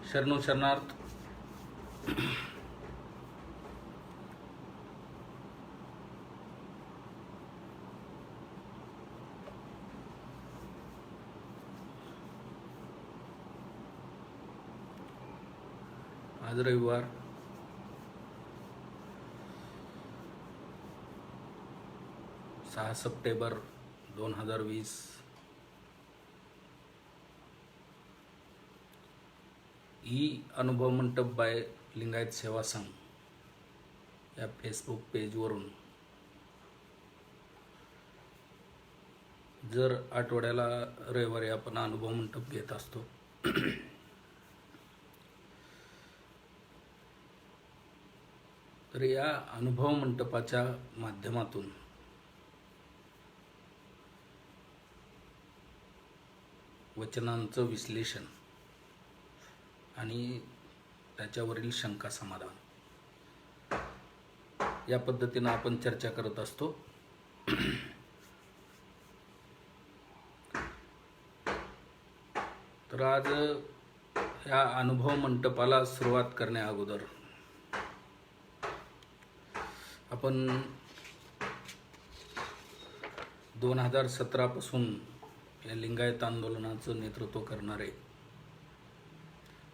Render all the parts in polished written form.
शरणो शरणार्थ. आज रविवार 6 सप्टेंबर 2020. अनुभव मंडप बाय लिंगायत सेवा संघ या फेसबुक पेजवरून जर आठवड्याला रविवारी आपण अनुभव मंडप घेत असतो. तर या अनुभव मंडपाच्या माध्यमातून वचनांचं विश्लेषण आणि त्याच्यावरील शंका समाधान या पद्धतीनं आपण चर्चा करत असतो. तर आज या अनुभव मंडपाला सुरुवात करण्या अगोदर आपण 2017 पासून या लिंगायत आंदोलनाचं नेतृत्व करणारे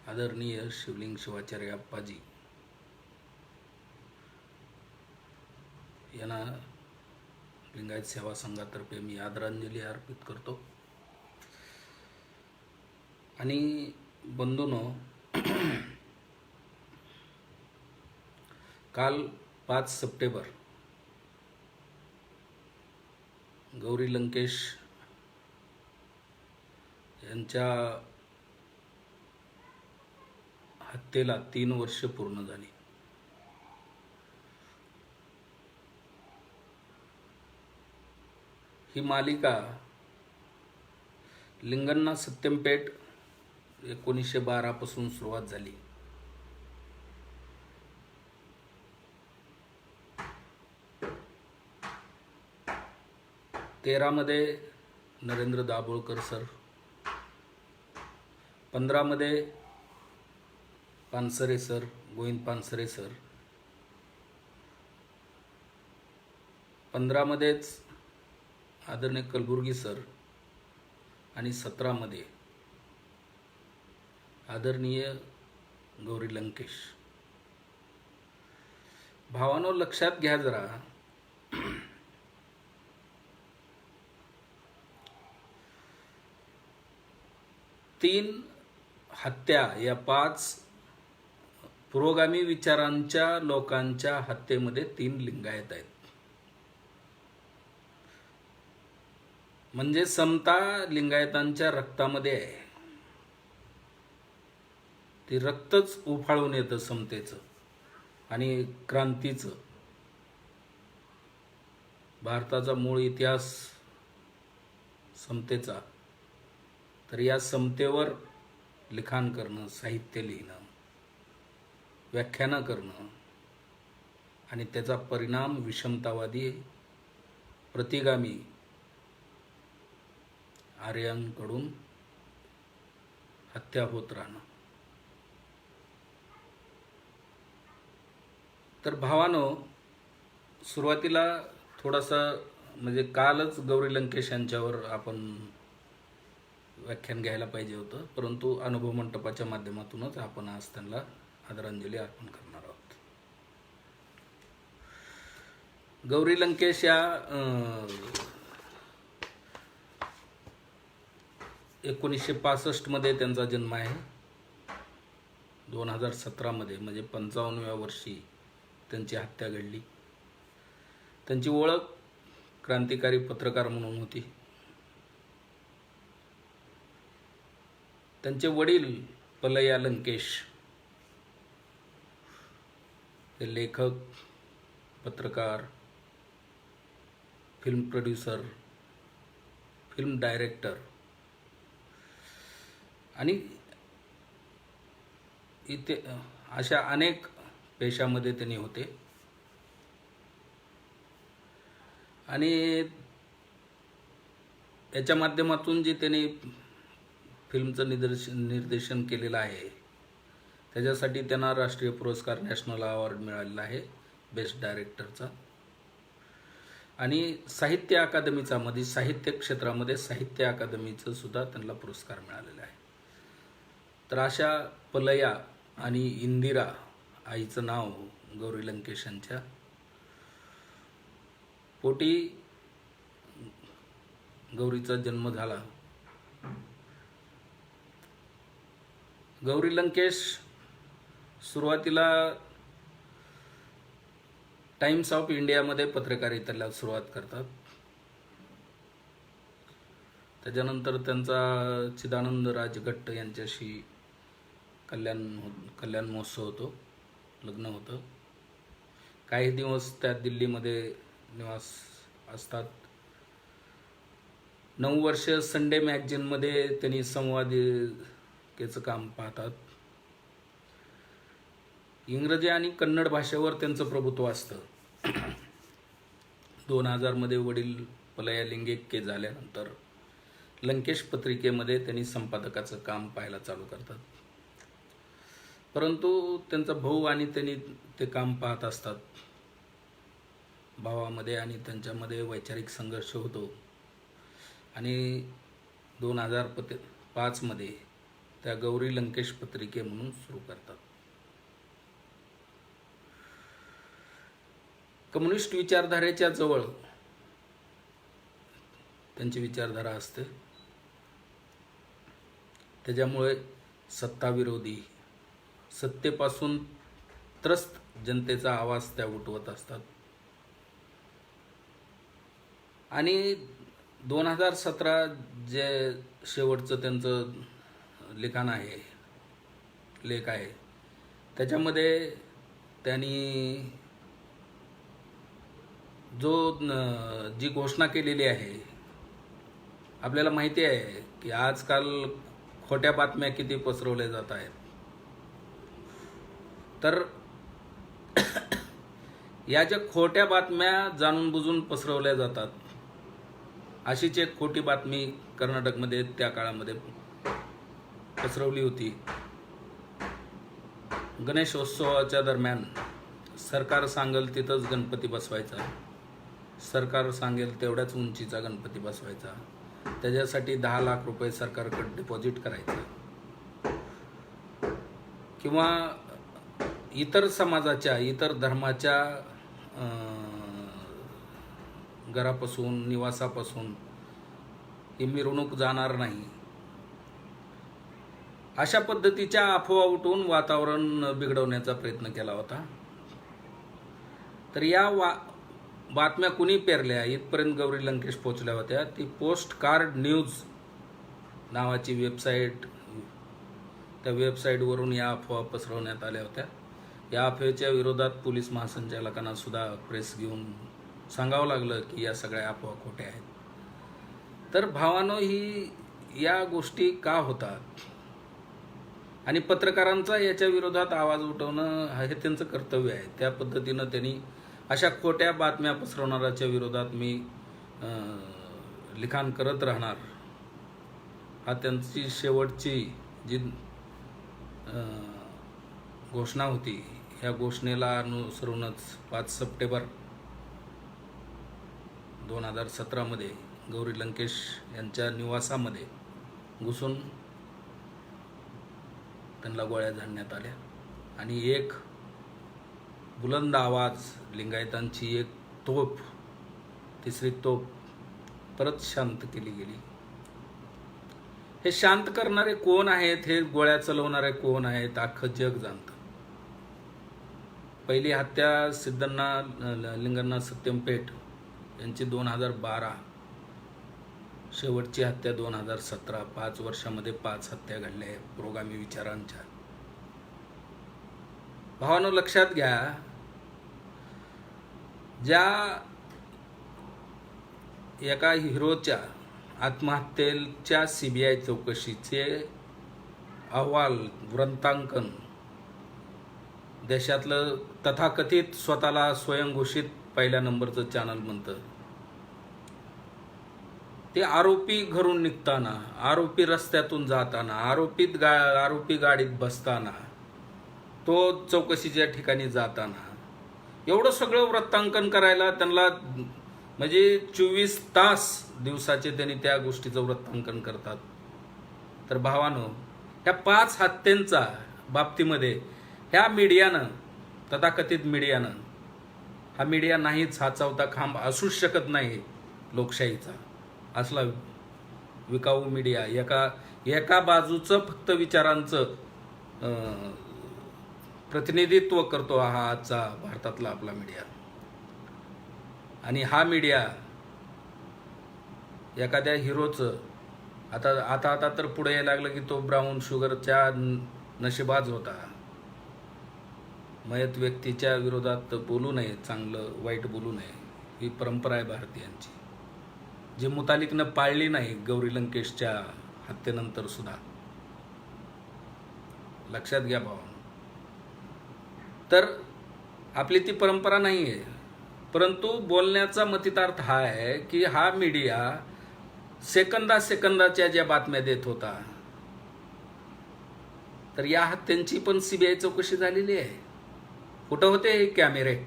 आदरणीय शिवलिंग शिवाचार्य अप्पाजी यांना लिंगायत सेवा संघातर्फे मी आदरांजली अर्पित करतो. आणि बंधूंनो, काल 5 सप्टेंबर गौरी लंकेश यांच्या हत्येला 3 वर्ष पूर्ण झाली. ही मालिका लिंगण्णा सत्यमपेठ 1912 पासून सुरुवात झाली. तेरामध्ये नरेंद्र दाभोळकर सर, 15मध्ये पानसरे सर, गोविंद पानसरे सर, 15मध्येच आदरणीय कलबुर्गी सर आणि 17मध्ये आदरणीय गौरी लंकेश. भावांनो, लक्षात घ्या जरा, तीन हत्या या 5 पुरोगामी विचारांच्या लोकांच्या हत्येमध्ये 3 लिंगायत आहेत. म्हणजे समता लिंगायतांच्या रक्तामध्ये आहे. ते रक्तच उफाळून येतं समतेचं आणि क्रांतीचं. भारताचा मूळ इतिहास समतेचा. तर या समतेवर लिखाण करणं, साहित्य लिहिणं, व्याख्यानं करणं आणि त्याचा परिणाम विषमतावादी प्रतिगामी आर्यांकडून हत्या होत राहणं. तर भावानो, सुरुवातीला थोडासा म्हणजे कालच गौरी लंकेश यांच्यावर आपण व्याख्यान घ्यायला पाहिजे होतं, परंतु अनुभव मंडपाच्या माध्यमातूनच आपण आज त्यांना आदरांजली अर्पण करणार आहोत. गौरी लंकेश या 1965 मध्ये त्यांचा जन्म आहे. 2017 मध्ये म्हणजे 55व्या वर्षी त्यांची हत्या घडली. त्यांची ओळख क्रांतिकारी पत्रकार म्हणून होती. त्यांचे वडील पलया लंकेश हे लेखक, पत्रकार, फिल्म प्रोड्युसर, फिल्म डायरेक्टर आणि इथे अशा अनेक पेशामध्ये त्यांनी होते. आणि याच्या माध्यमातून जे त्यांनी फिल्मचं निर्देशन केलेलं आहे त्याच्यासाठी त्यांना राष्ट्रीय पुरस्कार नॅशनल अवॉर्ड मिळालेला आहे बेस्ट डायरेक्टरचा. आणि साहित्य अकादमीचा मध्ये साहित्य क्षेत्रामध्ये साहित्य अकादमीचं सुद्धा त्यांना पुरस्कार मिळालेला आहे. तर अशा पलया आणि इंदिरा आईचं नाव गौरी लंकेश यांच्या पोटी गौरीचा जन्म झाला. गौरी लंकेश सुरुवातीला टाइम्स ऑफ इंडियामध्ये पत्रकारितेला सुरुवात करतात. त्याच्यानंतर त्यांचा चिदानंद राजगट्ट यांच्याशी कल्याण महोत्सव होतो, लग्न होतं. काही दिवस त्या दिल्लीमध्ये निवास असतात. 9 वर्ष संडे मॅगझिनमध्ये त्यांनी संवादिकेचं काम पाहतात. इंग्रजी आणि कन्नड भाषेवर त्यांचं प्रभुत्व असतं. 2000 मध्ये वडील पलया लिंगैक्य झाल्यानंतर लंकेश पत्रिकेमध्ये त्यांनी संपादकाचं काम पाहायला चालू करतात. परंतु त्यांचा भाऊ आणि त्यांनी ते काम पाहत असतात. भावामध्ये आणि त्यांच्यामध्ये वैचारिक संघर्ष होतो आणि 2005 मध्ये त्या गौरी लंकेश पत्रिके म्हणून सुरू करतात. कम्युनिस्ट विचारधारेच्या जवळ त्यांची विचारधारा असते. त्याच्यामुळे सत्ताविरोधी, सत्तेपासून त्रस्त जनतेचा आवाज त्या उठवत असतात. आणि 2017 जे शेवटचं त्यांचं लेख आहे त्याच्यामध्ये त्यांनी जी घोषणा केलेली आहे, आपल्याला माहिती आहे की आजकाल खोट्या बातम्या किती पसरवल्या जात आहेत. तर या ज्या खोट्या बातम्या जाणून बुजून पसरवल्या जातात, अशीच एक खोटी बातमी कर्नाटकमध्ये त्या काळामध्ये पसरवली होती. गणेशोत्सवाच्या दरम्यान सरकार सांगेल तिथंच गणपती बसवायचा, सरकार सांगेल तेवढ्याच उंचीचा गणपती बसवायचा, त्याच्यासाठी 10 लाख रुपये सरकारकडे डिपॉझिट करायचं, किंवा इतर समाजाच्या, इतर धर्माच्या घरापासून, निवासापासून ही मिरवणूक जाणार नाही, अशा पद्धतीच्या अफवा उठवून वातावरण बिघडवण्याचा प्रयत्न केला होता. तर या बातम्या कुणी पेरल्या इथपर्यंत गौरी लंकेश पोहोचल्या होत्या. ती पोस्ट कार्ड न्यूज नावाची वेबसाईट, त्या वेबसाईटवरून या अफवा पसरवण्यात आल्या होत्या. या अफवेच्या विरोधात पोलीस महासंचालकांना सुद्धा प्रेस घेऊन सांगावं लागलं की या सगळ्या अफवा खोट्या आहेत. तर भावानो, ही या गोष्टी का होतात आणि पत्रकारांचा याच्या विरोधात आवाज उठवणं हे त्यांचं कर्तव्य आहे. त्या पद्धतीनं त्यांनी अशा खोट्या बातम्या पसरवणाऱ्याच्या विरोधात मी लिखाण करत राहणार, हा त्यांची शेवटची जी घोषणा होती. ह्या घोषणेला अनुसरूनच 5 सप्टेंबर 2017 मध्ये गौरी लंकेश यांच्या निवासामध्ये घुसून त्यांना गोळ्या झाडण्यात आल्या आणि एक बुलंद आवाज, लिंगायतांची एक तोफ, तिसरी तोफ परत शांत केली गेली. हे शांत करणारे कोण आहेत, हे गोळ्या चलवणारे कोण आहेत, अख्खं जग जाणतं. पहिली हत्या सिद्धण्णा लिंगण्णा सत्यमपेठ यांची 2012, शेवटची हत्या 2017. 5 वर्षामध्ये 5 हत्या घडल्या आहेत प्रोगामी विचारांच्या. भावांनो, लक्षात घ्या, ज्या एका हिरोच्या आत्महत्येच्या CBI चौकशीचे अहवाल, वृत्तांकन देशातलं तथाकथित स्वतःला स्वयंघोषित पहिल्या नंबरचं चॅनल म्हणतं. ते आरोपी घरून निघताना, आरोपी रस्त्यातून जाताना, आरोपी गाडीत बसताना तो चौकशीच्या ठिकाणी जाताना एवढं सगळं वृत्तांकन करायला त्यांना म्हणजे 24 तास दिवसाचे त्यांनी त्या गोष्टीचं वृत्तांकन करतात. तर भावानो, ह्या 5 हत्यांचा बाबतीमध्ये ह्या मीडियानं, तथाकथित मीडियानं, हा मीडिया नाहीच, हा चौथा खांब असूच शकत नाही लोकशाहीचा, असला विकाऊ मीडिया, एका बाजूचं फक्त विचारांचं प्रतिनिधित्व करतो हा आजचा भारतातला आपला मीडिया. आणि हा मीडिया एखाद्या हिरोचं आता तर पुढे यायला लागलं की तो ब्राऊन शुगरच्या नशिबाज होता, मयत व्यक्तीच्या विरोधात बोलू नये, चांगलं वाईट बोलू नये, ही परंपरा आहे भारतीयांची, जी मुतालिकनं पाळली नाही गौरी लंकेशच्या हत्येनंतर सुद्धा. लक्षात घ्या भावांनो. तर आपली ती परंपरा नाही आहे, परंतु बोलण्याचा मतितार्थ हा आहे की हा मीडिया सेकंदाच्या ज्या बातम्या देत होता, तर या हत्यांची पण सीबीआय चौकशी झालेली आहे. कुठं होते हे कॅमेरे?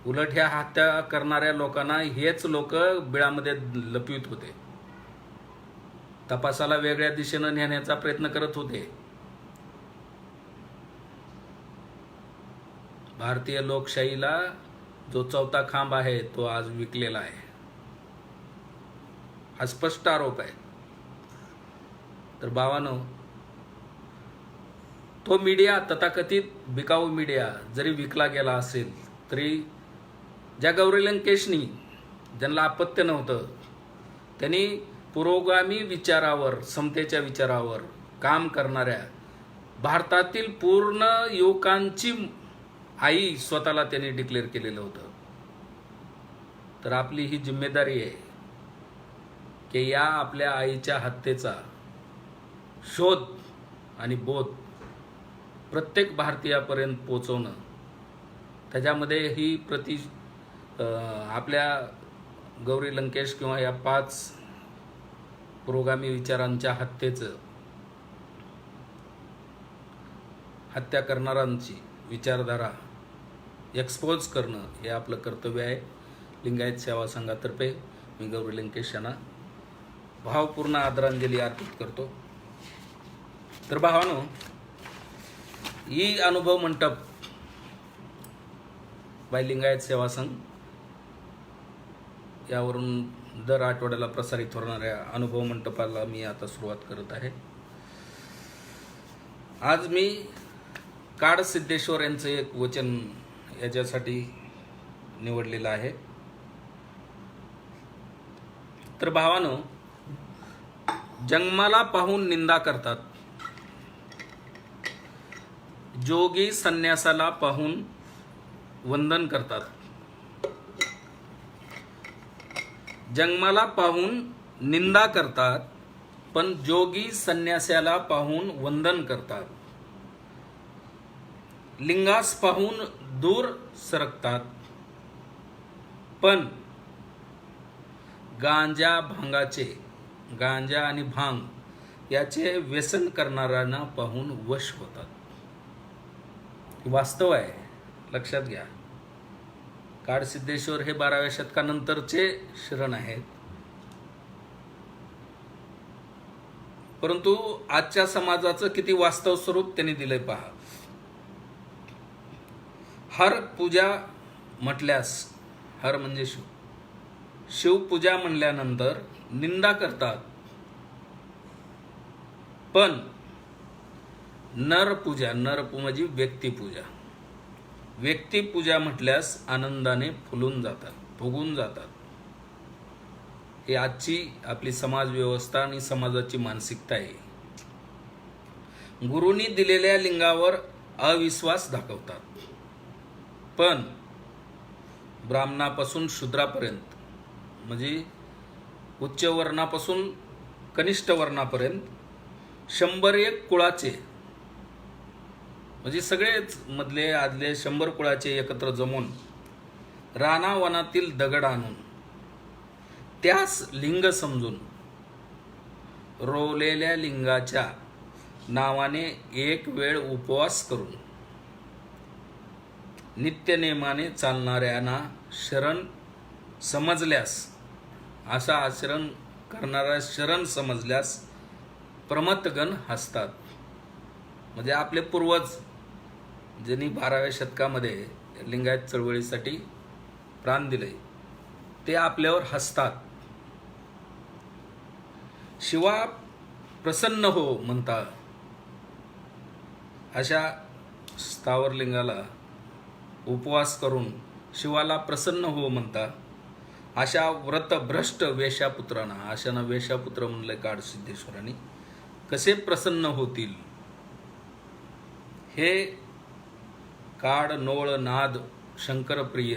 उलट ह्या हत्या करणाऱ्या लोकांना हेच लोक बिळामध्ये लपवित होते, तपासाला वेगळ्या दिशेनं नेण्याचा प्रयत्न करत होते. भारतीय लोकशाहीला जो चौथा खांब आहे तो आज विकलेला आहे, हा स्पष्ट आरोप आहे. तर भावानो, तो मीडिया, तथाकथित बिकाऊ मीडिया जरी विकला गेला असेल तरी ज्या गौरी लंकेशनी, ज्यांना अपत्य नव्हतं, त्यांनी पुरोगामी विचारावर, समतेच्या विचारावर काम करणाऱ्या भारतातील पूर्ण युवकांची आई स्वतःला त्यांनी डिक्लेअर केलेलं होतं. तर आपली ही जिम्मेदारी आहे की या आपल्या आईच्या हत्येचा शोध आणि बोध प्रत्येक भारतीयापर्यंत पोहोचवणं, त्याच्यामध्ये ही आपल्या गौरी लंकेश किंवा या 5 पुरोगामी विचारांच्या हत्या करणाऱ्यांची विचारधारा एक्सपोज करणं हे आपलं कर्तव्य आहे. लिंगायत सेवा संघातर्फे मी गौरी लंकेश यांना भावपूर्ण आदरांजली अर्पित करतो. तर भावानो, ही अनुभव मंटप बाय लिंगायत सेवा संघ यावरून दर आठवड्याला प्रसारित होणाऱ्या अनुभव मंटपाला मी आता सुरुवात करत आहे. आज मी काड सिद्धेश्वर यांचं एक वचन याच्यासाठी निवडलेलं आहे. तर भावानो, जन्माला पाहून निंदा करतात, जोगी संन्यासाला पाहून वंदन करतात. जन्माला पाहून निंदा करतात, पण जोगी संन्यासाला पाहून वंदन करतात. लिंगास पाहून दूर सरकतात, पण गांजा आणि भांग याचे व्यसन करणाऱ्यांना पाहून वश होतात. वास्तव आहे, लक्षात घ्या. काड सिद्धेश्वर हे 12व्या शतकानंतरचे शरण आहेत, परंतु आजच्या समाजाचं किती वास्तव स्वरूप त्यांनी दिलंय पहा. हर पूजा म्हटल्यास, हर म्हणजे शिवपूजा म्हणल्यानंतर निंदा करतात, पण नरपूजा म्हणजे व्यक्तिपूजा म्हटल्यास आनंदाने फुगून जातात. ही आजची आपली समाज व्यवस्था आणि समाजाची मानसिकता आहे. गुरूंनी दिलेल्या लिंगावर अविश्वास दाखवतात, पण ब्राह्मणापासून शूद्रापर्यंत, म्हणजे उच्च वर्णापासून कनिष्ठ वर्णापर्यंत 101 कुळाचे, म्हणजे सगळेच मधले आदले 100 कुळाचे एकत्र जमून रानावनातील दगड आणून त्यास लिंग समजून रोवलेल्या लिंगाच्या नावाने एक वेळ उपवास करून नित्यनेमाने चालणाऱ्यांना शरण समजल्यास, असा आचरण करणारा शरण समजल्यास प्रमथगण हसतात. म्हणजे आपले पूर्वज ज्यांनी 12व्या शतकामध्ये लिंगायत चळवळीसाठी प्राण दिले ते आपल्यावर हसतात. शिवा प्रसन्न हो म्हणता अशा स्थावरलिंगाला उपवास करून शिवाला प्रसन्न हो म्हणता अशा व्रतभ्रष्ट वेशापुत्रांना, अशांना वेशापुत्र म्हणलंय काडसिद्धेश्वरांनी, कसे प्रसन्न होतील. हे काड नोळ नाद शंकरप्रिय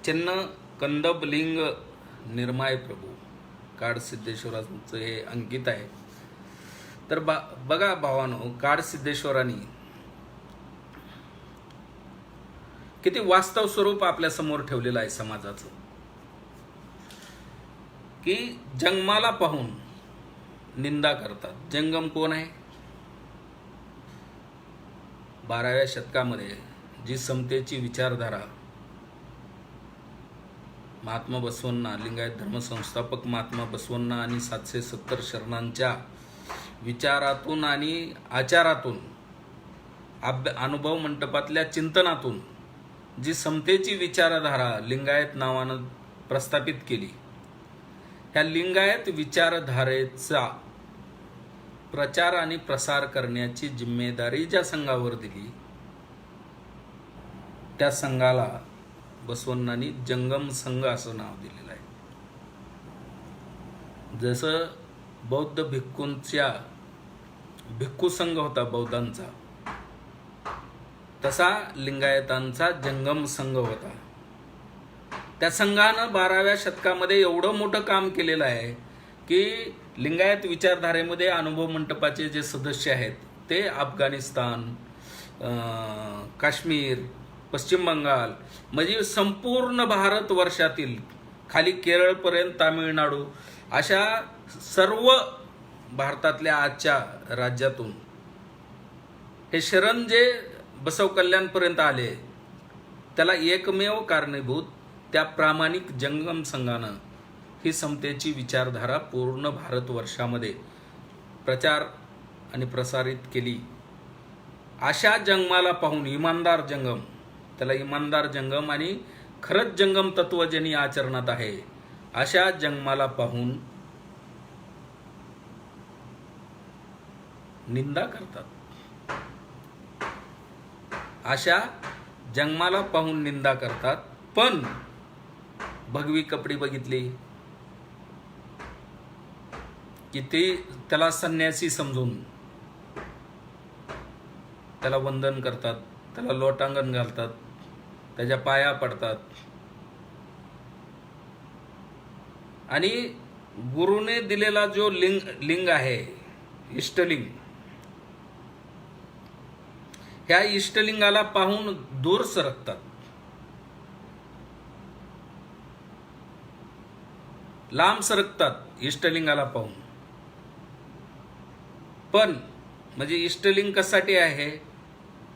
चिन्ह कंदबलिंग निर्माय प्रभू, काडसिद्धेश्वरांचं हे अंकित आहे. तर बघा भावानो, काडसिद्धेश्वरांनी किती वास्तव स्वरूप आपल्या समोर ठेवलेलं आहे समाजाचं, की जंगमाला पाहून निंदा करतात. जंगम कोण आहे? 12व्या शतकामध्ये जी समतेची विचारधारा महात्मा बसवण्णा, लिंगायत धर्मसंस्थापक महात्मा बसवण्णा आणि 770 शरणांच्या विचारातून आणि आचारातून, अनुभव मंटपातल्या चिंतनातून जी समतेची विचारधारा लिंगायत नावानं प्रस्थापित केली, ह्या लिंगायत विचारधारेचा प्रचार आणि प्रसार करण्याची जिम्मेदारी ज्या संघावर दिली, त्या संघाला बसवण्णांनी जंगम संघ असं नाव दिलेलं आहे. जसं बौद्ध भिक्खूंच्या भिक्खू संघ होता बौद्धांचा, तसा लिंगायतांचा जंगम संघ होता. त्या संघानं 12व्या शतकामध्ये एवढं मोठं काम केलेलं आहे की लिंगायत विचारधारेमध्ये अनुभव मंटपाचे जे सदस्य आहेत ते अफगाणिस्तान, काश्मीर, पश्चिम बंगाल, म्हणजे संपूर्ण भारतवर्षातील खाली केरळपर्यंत, तामिळनाडू, अशा सर्व भारतातल्या आजच्या राज्यातून हे शरण जे बसव कल्याणपर्यंत आले, त्याला एकमेव कारणीभूत त्या प्रामाणिक जंगम संघानं ही समतेची विचारधारा पूर्ण भारतवर्षामध्ये प्रचार आणि प्रसारित केली. अशा जंगमाला पाहून इमानदार जंगम, त्याला इमानदार जंगम आणि खरंच जंगम तत्व ज्यांनी आचरणात आहे, अशा जंगमाला पाहून निंदा करतात. अशा जंगमाला पाहून निंदा करतात. पण भगवी कपडी बघितली की ते त्याला संन्यासी समजून त्याला वंदन करतात, त्याला लोटांगण घालतात, त्याच्या पाया पडतात आणि गुरुने दिलेला जो लिंग आहे, इष्टलिंग, ह्या इष्टलिंगाला पाहून दूर सरकतात. लांब सरकतात इष्टलिंगाला पाहून. पण म्हणजे इष्टलिंग कशासाठी आहे,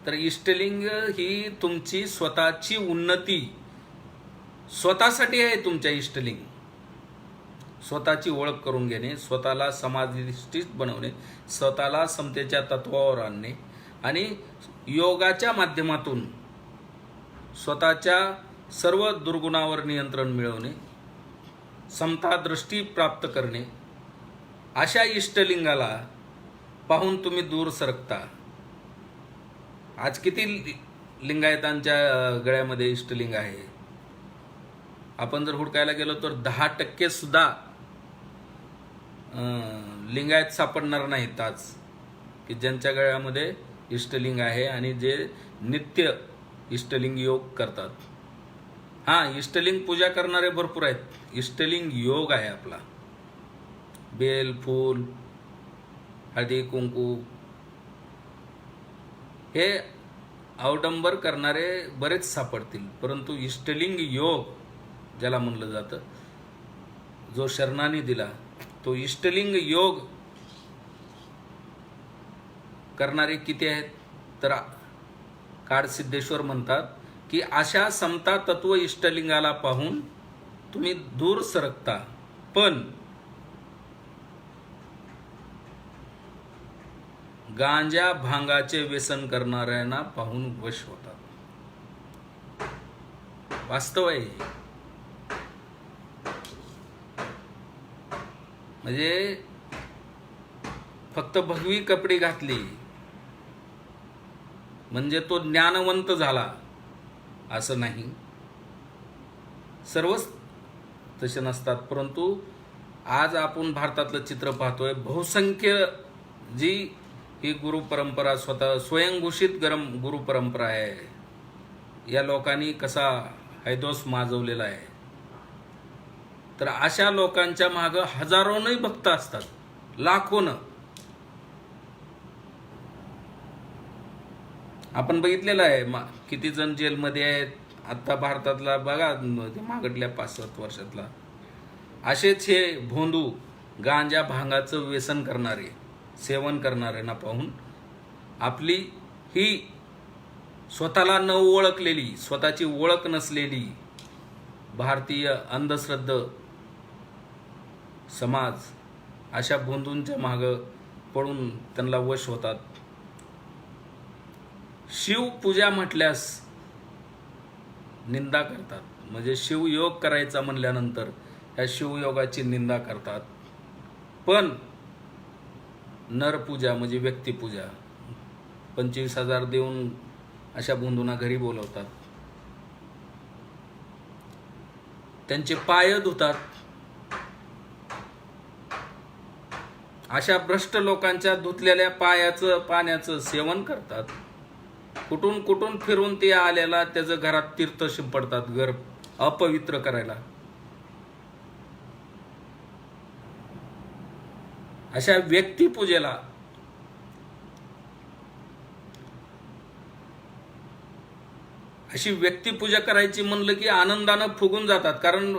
तर इष्टलिंग ही तुमची स्वतःची उन्नती, स्वतःसाठी आहे. तुमच्या इष्टलिंग स्वतःची ओळख करून घेणे, स्वतःला समाधिष्ठित बनवणे, स्वतःला समतेच्या तत्वावर आणणे आणि योगाच्या माध्यमातून स्वतःच्या सर्व दुर्गुणावर नियंत्रण मिळवणे, समता दृष्टी प्राप्त करणे. अशा इष्टलिंगाला पाहून तुम्ही दूर सरकता. आज किती लिंगायतांच्या गळ्यामध्ये इष्टलिंग आहे? आपण जर हुडकायला गेलो तर 10% सुद्धा लिंगायत सापडणार नाहीत आज, की ज्यांच्या गळ्यामध्ये इष्टलिंग आहे आणि जे नित्य इष्टलिंग योग करतात. हां, इष्टलिंग पूजा करणारे भरपूर आहेत. इष्टलिंग योग आहे आपला. बेल, फूल, हळदी, कुंकू हे अवडंबर करणारे बरेच सापडतील, परंतु इष्टलिंग योग ज्याला म्हणलं जातं, जो शरणांनी दिला, तो इष्टलिंग योग करणारे किती आहेत? तर काडसिद्धेश्वर म्हणतात की अशा समता तत्व इष्टलिंगाला पाहून तुम्ही दूर सरकता, पण गांजा भांगाचे व्यसन करणाऱ्यांना पाहून वश होतात. वास्तव आहे. म्हणजे फक्त भगवी कपडे घातली म्हणजे तो ज्ञानवंत झाला असं नाही. सर्वच तसे नसतात. परंतु आज आपण भारतातलं चित्र पाहतोय. बहुसंख्य जी ही गुरु परंपरा स्वतः स्वयंघोषित गुरु परंपरा आहे, या लोकांनी कसा हैदोस माजवलेला आहे. तर अशा लोकांच्या मागं हजारोनही भक्त असतात, लाखोनं. आपण बघितलेलं आहे किती जण जेलमध्ये आहेत. आता भारतातला बघा मागडल्या 5-7 वर्षातला असेच हे भोंदू गांजा भांगाचं व्यसन करणारे, सेवन करणाऱ्यांना पाहून आपली ही स्वतःला न ओळखलेली, स्वतःची ओळख नसलेली भारतीय अंधश्रद्धा समाज अशा भोंदूंच्या मागं पडून त्यांना वश होतात. शिवपूजा म्हटल्यास निंदा करतात. म्हणजे शिवयोग करायचा म्हणल्यानंतर या शिवयोगाची निंदा करतात. पण नरपूजा म्हणजे व्यक्तिपूजा 25,000 देऊन अशा भोंदूंना घरी बोलवतात, त्यांचे पाय धुतात. अशा भ्रष्ट लोकांच्या धुतलेल्या पाण्याचं सेवन करतात. कुठून कुठून फिरून ते आलेला त्याचं घरात तीर्थ शिंपडतात, घर अपवित्र करायला. अशा व्यक्तिपूजेला अशी व्यक्तिपूजा करायची म्हणलं की आनंदानं फुगून जातात. कारण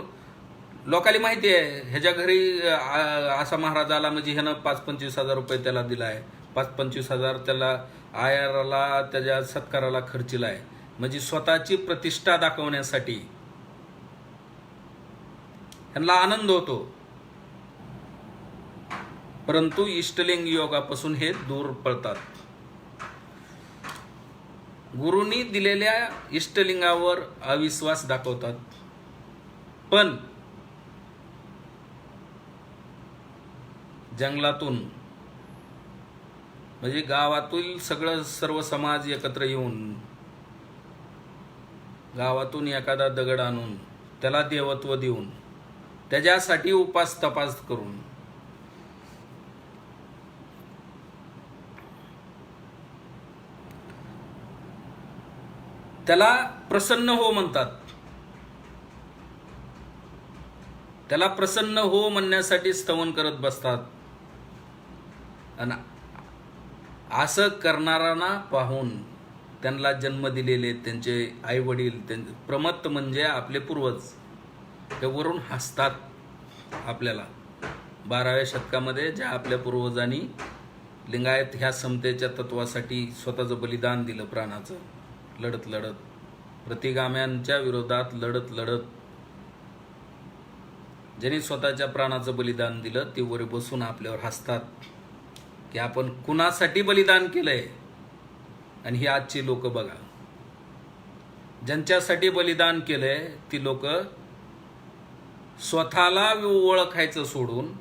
लोकांना माहिती आहे ह्याच्या घरी असा महाराज आला म्हणजे ह्यानं 5-25,000 रुपये त्याला दिलाय, 5-25,000 त्याला आयाराला त्याच्या सत्काराला खर्चिलाय. म्हणजे स्वतःची प्रतिष्ठा दाखवण्यासाठी ह्यांना आनंद होतो. परंतु इष्टलिंग योगापासून हे दूर पळतात. गुरूंनी दिलेल्या इष्टलिंगावर अविश्वास दाखवतात. पण जंगलातून म्हणजे गावातील सर्व समाज एकत्र येऊन गावातून एखादा दगड आणून त्याला देवत्व देऊन त्याच्यासाठी उपास तपास करून त्याला प्रसन्न हो म्हणतात. त्याला प्रसन्न हो म्हणण्यासाठी स्तवन करत बसतात. आणि असं करणाऱ्यांना पाहून त्यांना जन्म दिलेले त्यांचे आई वडील, प्रमत्त म्हणजे आपले पूर्वज, ते वरून हसतात आपल्याला. 12व्या शतकामध्ये ज्या आपल्या पूर्वजांनी लिंगायत ह्या समतेच्या तत्वासाठी स्वतःचं बलिदान दिलं, प्राणाचं लढत लढत, प्रतिगाम्यांच्या विरोधात लढत लढत ज्यांनी स्वतःच्या प्राणाचं बलिदान दिलं ते वर बसून आपल्यावर हसतात की आपण कुणासाठी बलिदान केलंय. आणि ही आजची लोक बघा, ज्यांच्यासाठी बलिदान केलंय ती लोक स्वतःला ओळखायचं सोडून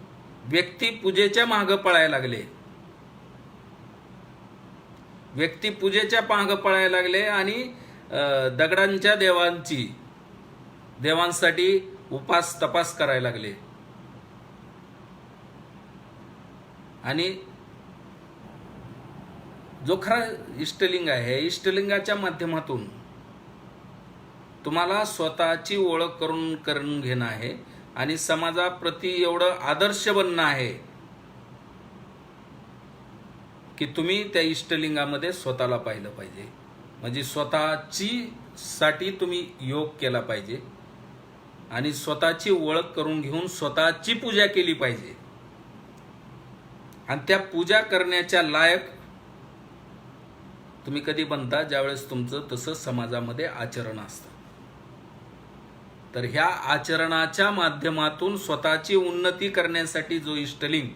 व्यक्तिपूजेच्या मागं पळायला लागले. व्यक्तिपूजेच्या मागं पळायला लागले आणि दगडांच्या देवांसाठी उपास तपास करायला लागले. आणि जो खरा इष्टलिंग आहे, इष्टलिंगाच्या माध्यमातून तुम्हाला स्वतःची ओळख करून घेणं आहे आणि समाजाप्रती एवढं आदर्श बनणं आहे की तुम्ही त्या इष्टलिंगामध्ये स्वतःला पाहिलं पाहिजे. म्हणजे साठी तुम्ही योग केला पाहिजे आणि स्वतःची ओळख करून घेऊन स्वतःची पूजा केली पाहिजे. आणि त्या पूजा करण्याच्या लायक तुम्ही कधी बनता ज्यावेळेस तुमचं तसं समाजामध्ये आचरण असतं. तर ह्या आचरणाच्या माध्यमातून स्वतःची उन्नती करण्यासाठी जो इष्टलिंग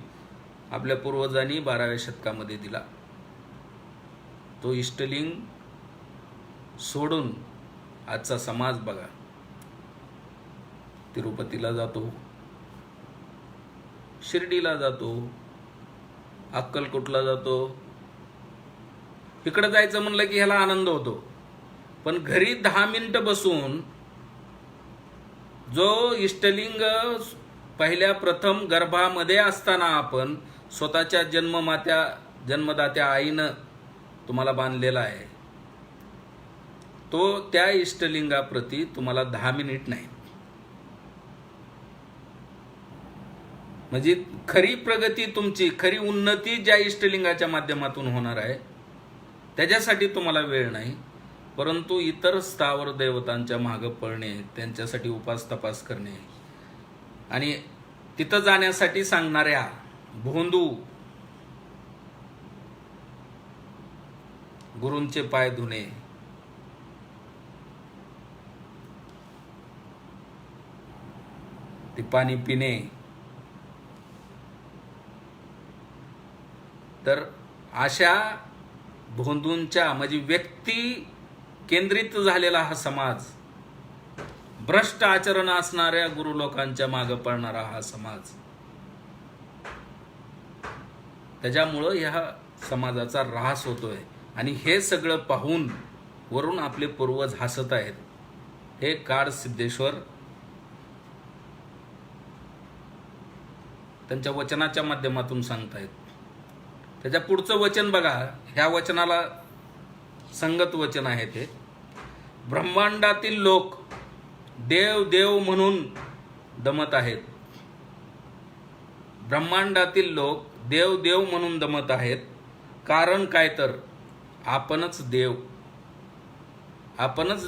आपल्या पूर्वजांनी 12व्या शतकामध्ये दिला, तो इष्टलिंग सोडून आजचा समाज बघा, तिरुपतीला जातो, शिर्डीला जातो, अक्कलकोटला जातो. इकडं जायचं म्हणलं की ह्याला आनंद होतो, पण घरी 10 मिनिटं बसून जो इष्टलिंग पहिल्या प्रथम गर्भामध्ये असताना आपण स्वतःच्या जन्मदात्या आईनं तुम्हाला बांधलेला आहे, तो त्या इष्टलिंगाप्रती तुम्हाला 10 मिनिट नाही. म्हणजे खरी प्रगती तुमची, खरी उन्नती ज्या इष्टलिंगाच्या माध्यमातून होणार आहे त्याच्यासाठी तुम्हाला वेळ नाही, परंतु इतर स्थावर देवतांच्या मागं पळणे, त्यांच्यासाठी उपास तपास करणे आणि तिथं जाण्यासाठी सांगणाऱ्या भोंदू गुरूंचे पाय धुणे, ते पाणी पिणे. तर अशा भोंदूंच्या म्हणजे व्यक्ती केंद्रित झालेला हा समाज, भ्रष्ट आचरण असणाऱ्या गुरु लोकांच्या मागे पळणारा हा समाज, त्याच्यामुळं ह्या समाजाचा ऱ्हास होतोय. आणि हे सगळं पाहून वरून आपले पूर्वज हसत आहेत. हे काळ सिद्धेश्वर त्यांच्या वचनाच्या माध्यमातून सांगतायत. त्याच्या पुढचं वचन बघा, ह्या वचनाला संगत वचन आहे ते. ब्रह्मांडातील लोक देव देव म्हणून दमत आहेत. ब्रह्मांडातील लोक देव देव म्हणून दमत आहेत. कारण काय तर आपणच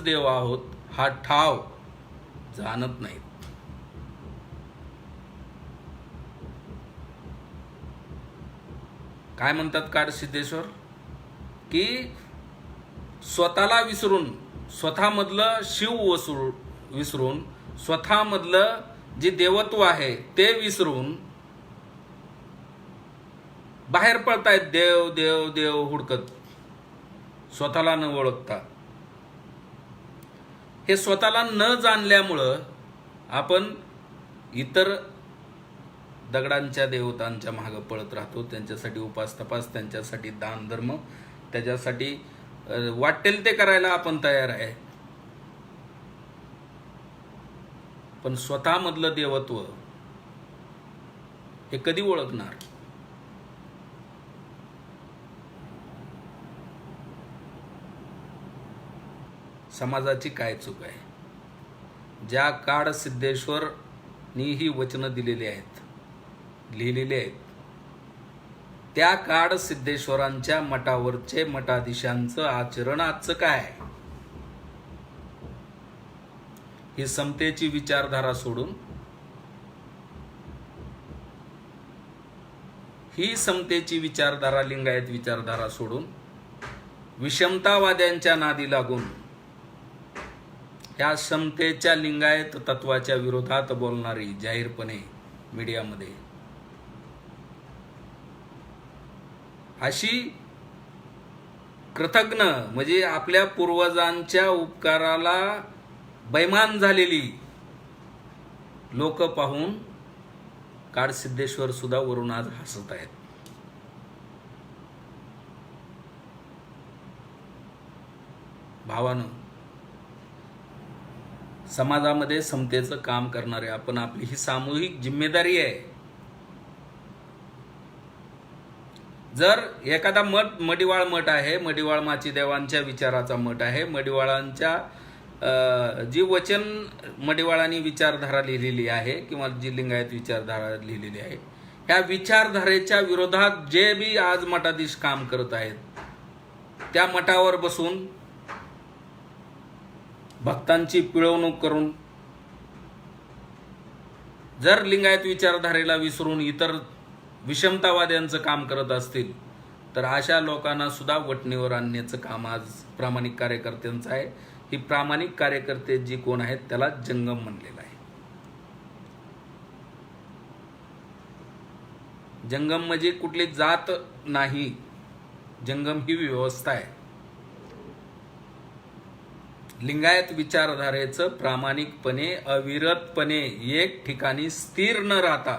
देव आहोत हा ठाव जाणत नाहीत. काय म्हणतात काळ सिद्धेश्वर, की स्वतःला विसरून, स्वतःमधलं विसरून, स्वतःमधलं जे देवत्व आहे ते विसरून बाहेर पडतायत देव देव देव हुडकत, स्वतःला न ओळखता. हे स्वतःला न जाणल्यामुळं आपण इतर दगडांच्या देवतांच्या मागं पळत राहतो. त्यांच्यासाठी उपास तपास, त्यांच्यासाठी दान धर्म, त्याच्यासाठी वाटेल ते करायला आपण तयार आहे. पण स्वतःमधलं देवत्व हे कधी ओळखणार? समाजाची काय चूक आहे? ज्या काळ सिद्धेश्वरनी ही वचनं दिलेली आहेत, लिहिलेले आहेत, त्या काळ सिद्धेश्वरांच्या मठावरचे मठाधीशांचं आचरण आजचं काय? ही समतेची विचारधारा सोडून, ही समतेची विचारधारा, लिंगायत विचारधारा सोडून विषमतावाद्यांच्या नादी लागून या समतेच्या लिंगायत तत्वाच्या विरोधात बोलणारी जाहीरपणे मीडियामध्ये, अशी कृतज्ञ म्हणजे आपल्या पूर्वजांच्या उपकाराला बैमान झालेली लोक पाहून काळ सिद्धेश्वर सुद्धा वरून आज हसत आहेत. भावानं, समाजामध्ये समतेचं काम करणारे आपण, आपली ही सामूहिक जिम्मेदारी आहे. जर एखादा मडिवाळ मठ आहे, मडिवाळ माचीदेवांच्या विचाराचा मठ आहे, मडिवाळांच्या जी वचन मडिवाळांनी विचारधारा लिहिलेली आहे किंवा जी लिंगायत विचारधारा लिहिलेली आहे, ह्या विचारधारेच्या विरोधात जे बी आज मठाधीश काम करत आहेत, त्या मठावर बसून भक्तांची पिळवणूक करून, जर लिंगायत विचारधारेला विसरून इतर विषमतावाद्यांचं काम करत असतील तर अशा लोकांना सुद्धा वटणीवर आणण्याचं काम आज प्रामाणिक कार्यकर्त्यांचं आहे. ही प्रामाणिक कार्यकर्ते जी कोण आहेत त्याला जंगम म्हणलेलं आहे. जंगम म्हणजे कुठली जात नाही, जंगम ही व्यवस्था आहे. लिंगायत विचारधारेचं प्रामाणिकपणे अविरतपणे एक ठिकाणी स्थिर न राहता